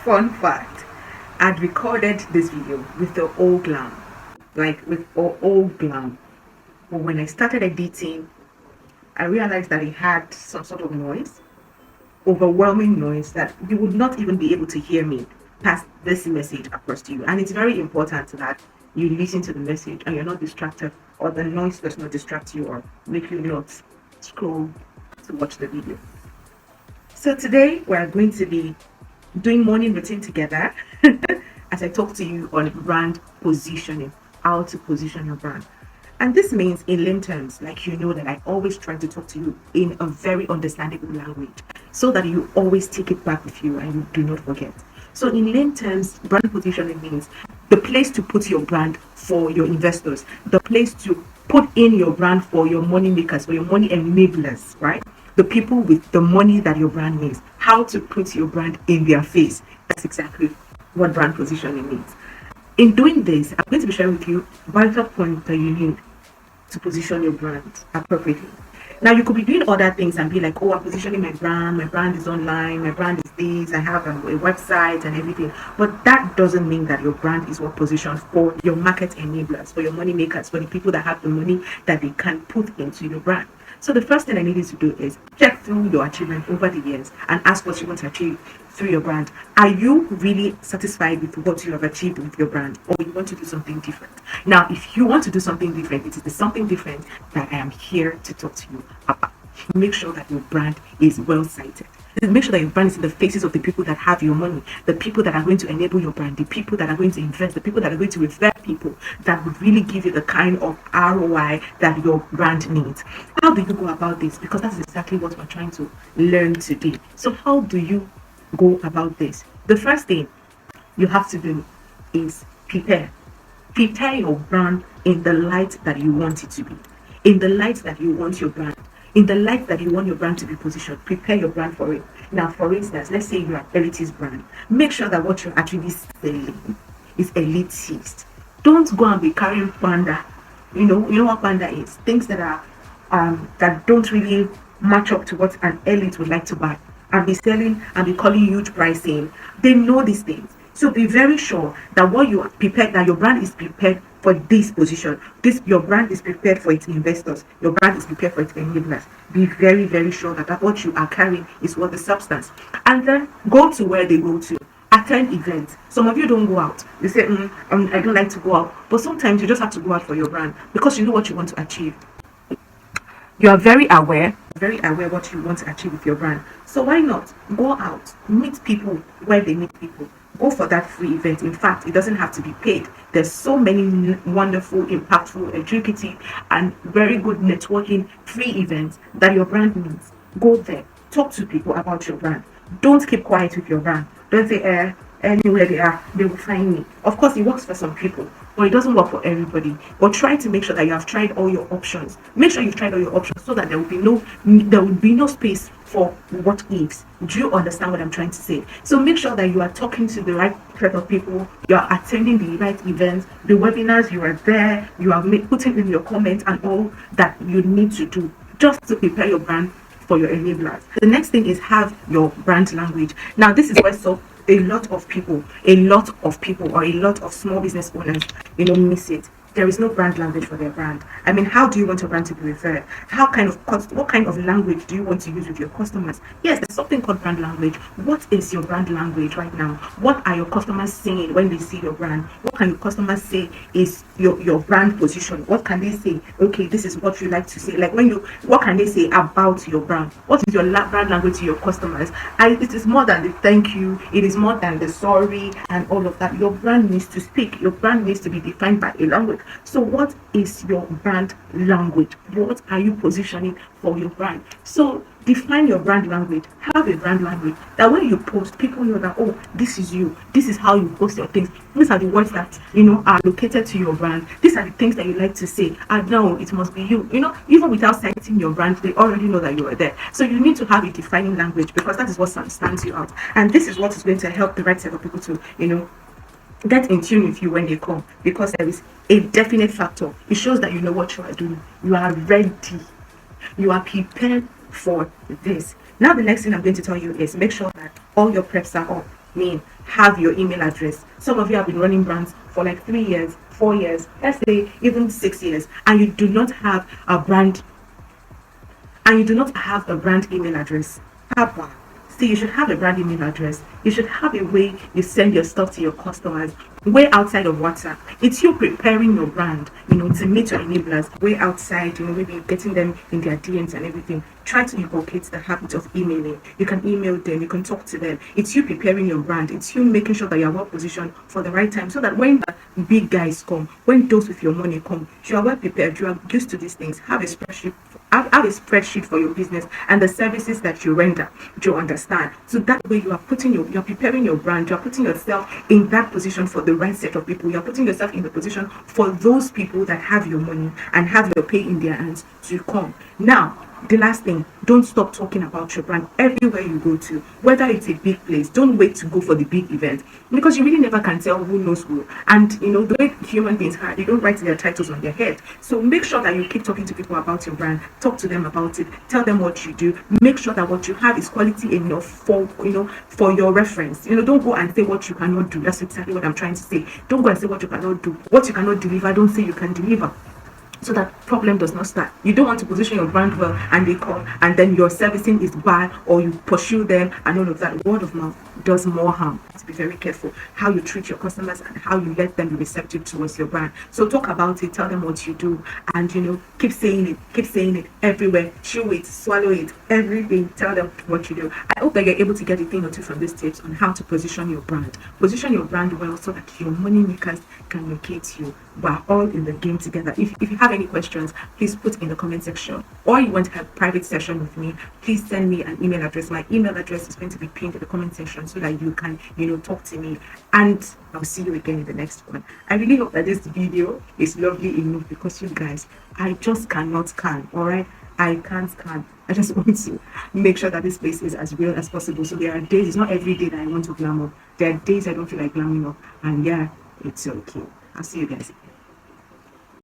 Fun fact, I'd recorded this video with the old glam, like with old glam. But when I started editing, I realized that it had some sort of noise, overwhelming noise that you would not even be able to hear me pass this message across to you. And it's very important that you listen to the message and you're not distracted, or the noise does not distract you or make you not scroll to watch the video. So today we're going to be doing morning routine together as I talk to you on brand positioning, how to position your brand. And this means in lame terms, like you know that I always try to talk to you in a very understandable language so that you always take it back with you and you do not forget. So in lame terms, brand positioning means the place to put your brand for your investors, the place to put in your brand for your money makers, for your money enablers, right? The people with the money that your brand needs, how to put your brand in their face. That's exactly what brand positioning means. In doing this, I'm going to be sharing with you vital points that you need to position your brand appropriately. Now, you could be doing other things and be like, oh, I'm positioning my brand is online, my brand is this, I have a website and everything. But that doesn't mean that your brand is well positioned for your market enablers, for your money makers, for the people that have the money that they can put into your brand. So the first thing I need you to do is check through your achievement over the years and ask what you want to achieve through your brand. Are you really satisfied with what you have achieved with your brand, or you want to do something different? Now, if you want to do something different, it is the something different that I am here to talk to you about. Make sure that your brand is well cited. Make sure that your brand is in the faces of the people that have your money, the people that are going to enable your brand, the people that are going to invest, the people that are going to refer people that would really give you the kind of ROI that your brand needs. How do you go about this? Because that's exactly what we're trying to learn today. So how do you go about this? The first thing you have to do is prepare. Prepare your brand in the light that you want it to be, in the light that you want your brand, in the light that you want your brand to be positioned. Prepare your brand for it. Now, for instance, let's say you're an elitist brand. Make sure that what you're actually selling is elitist. Don't go and be carrying panda. You know what panda is? Things that are that don't really match up to what an elite would like to buy, and be selling and be calling huge pricing. They know these things. So be very sure that what you are prepared, that your brand is prepared for this position. Your brand is prepared for its investors. Your brand is prepared for its enablers. Be very, very sure that what you are carrying is what the substance. And then go to where they go to. Attend events. Some of you don't go out. You say, I don't like to go out. But sometimes you just have to go out for your brand because you know what you want to achieve. You are very aware what you want to achieve with your brand. So why not go out, meet people where they meet people, go for that free event. In fact, it doesn't have to be paid. There's so many wonderful, impactful, educative, and very good networking free events that your brand needs. Go there, talk to people about your brand. Don't keep quiet with your brand. Don't say, anywhere they are, they will find me. Of course, it works for some people, but it doesn't work for everybody. But try to make sure that you have tried all your options. Make sure you've tried all your options so that there will be no space for what ifs. Do you understand what I'm trying to say? So make sure that you are talking to the right set of people, you are attending the right events, the webinars, you are there, you are putting in your comments and all that you need to do just to prepare your brand for your enablers. The next thing is have your brand language. Now, this is where a lot of people or a lot of small business owners, miss it. There is no brand language for their brand. I mean, how do you want your brand to be referred? What kind of language do you want to use with your customers? Yes, there's something called brand language. What is your brand language right now? What are your customers saying when they see your brand? What can your customers say is your brand position? What can they say? Okay, this is what you like to say. Like what can they say about your brand? What is your brand language to your customers? It is more than the thank you. It is more than the sorry and all of that. Your brand needs to speak. Your brand needs to be defined by a language. So what is your brand language? What are you positioning for your brand? So define your brand language. Have a brand language that when you post, people know that, oh, this is you. This is how you post your things. These are the words that are located to your brand. These are the things that you like to say. And no, it must be you. Even without citing your brand, they already know that you are there. So you need to have a defining language because that is what stands you out. And this is what is going to help the right set of people to get in tune with you when they come, because there is a definite factor. It shows that you know what you are doing. You are ready. You are prepared for this. Now, the next thing I'm going to tell you is make sure that all your preps are up. mean have your email address. Some of you have been running brands for like 3 years, 4 years, let's say even 6 years, and you do not have a brand email address. Have one. See, you should have a brand email address. You should have a way you send your stuff to your customers, way outside of WhatsApp. It's you preparing your brand, to meet your enablers, way outside, maybe getting them in their DMs and everything. Try to inculcate the habit of emailing. You can email them, you can talk to them. It's you preparing your brand. It's you making sure that you're well positioned for the right time, so that when the big guys come, when those with your money come, you are well prepared, you are used to these things. Have a spreadsheet for your business and the services that you render. Do you understand? So that way you're preparing your brand, you're putting yourself in that position for the right set of people. You're putting yourself in the position for those people that have your money and have your pay in their hands to come. Now, the last thing, don't stop talking about your brand everywhere you go to, whether it's a big place. Don't wait to go for the big event, because you really never can tell who knows who. And the way human beings are, they don't write their titles on their head. So make sure that you keep talking to people about your brand, talk to them about it, tell them what you do, make sure that what you have is quality enough for your reference. Don't go and say what you cannot do. That's exactly what I'm trying to say. Don't go and say what you cannot do, what you cannot deliver. Don't say you can deliver, so that problem does not start. You don't want to position your brand well and they call and then your servicing is bad, or you pursue them and all of that. Word of mouth does more harm. You have to be very careful how you treat your customers and how you let them be receptive towards your brand. So talk about it, tell them what you do, and keep saying it everywhere. Chew it, swallow it, everything. Tell them what you do. I hope that you're able to get a thing or two from these tips on how to position your brand. Position your brand well so that your money makers can locate you. We're all in the game together. If you have any questions, please put in the comment section, or you want to have a private session with me, please send me an email address. My email address is going to be pinned in the comment section so that you can talk to me, and I'll see you again in the next one. I really hope that this video is lovely enough, because you guys, I just cannot scan. All right, I can't scan. I just want to make sure that this place is as real as possible. So there are days, it's not every day that I want to glam up. There are days I don't feel like glamming up, and yeah, it's okay. I'll see you guys.